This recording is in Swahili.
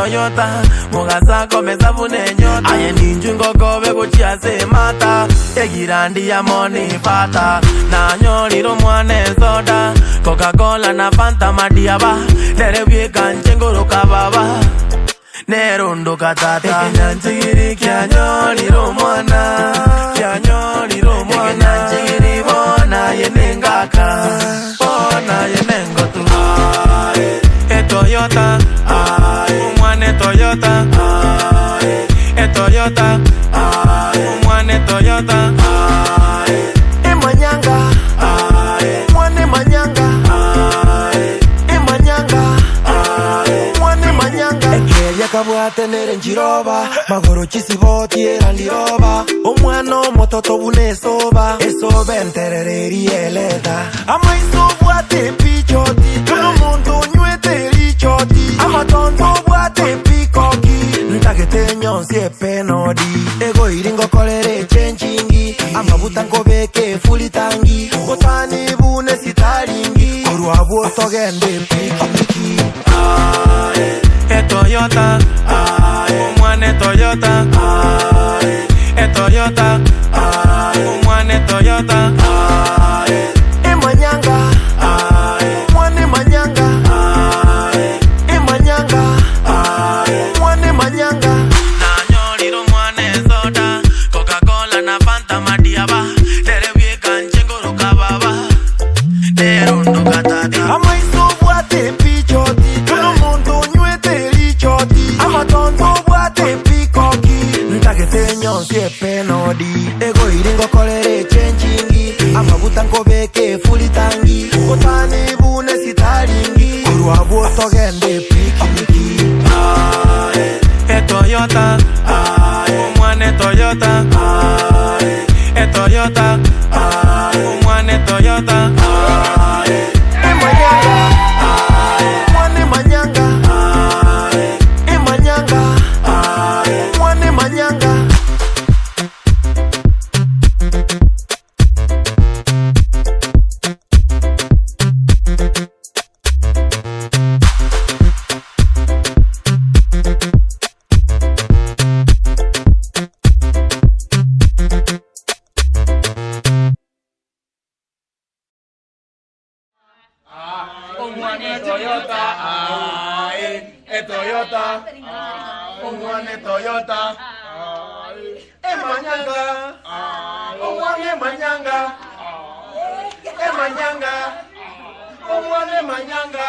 Toyota Mugaza komeza vunenyota Aye ninjungo kobe kuchia se mata Egirandi ya moni fata Na nyoliro mwane soda Coca-Cola na Fanta madiaba Nerewie kanchengoro kababa Nerundo katata Ekinyanchigiri kia nyoliro mwana Kia nyoliro mwana Ekinyanchigiri bona yenengaka Bona yenengotu Toyota, umwane Toyota, Toyota, umwane Toyota, Manyanga, umwane Manyanga, Manyanga, umwane Manyanga. Ekeya kabwate nere njiroba, magoro chisiboti erandiroba, umwano mototo bunesoba, esobe entereri eleta. Amaisobwate pichoti, tuno mundo Amatondo buate pikoki Ntakete nyonsi epenodi Ego iringo kolere chenchingi Amabuta nkobeke fulitangi Otani bune sitaringi Uruabu togende pikiki Toyota Umwane Toyota Toyota Umwane Toyota Manyanga Umwane Manyanga Coca-Cola na Fanta madiaba Nerewie kanchengoro kababa Nerundo katata Amaisobwate pichoti Tuno mundo nywete lichoti Amatondo bwate pikoki Ntakete nyonsi epenodi Ego iringo kolere chenchingi Amabuta nkobeke fulitangi Otani bune sitaringi Uruabu togende pikiki Toyota Umwane Toyota Toyota Umwane Toyota Manyanga Umwane Manyanga Manyanga Umwane Manyanga Umwane Toyota, Toyota, Umwane Toyota, Manyanga, Umwane Manyanga, Manyanga, Umwane Manyanga.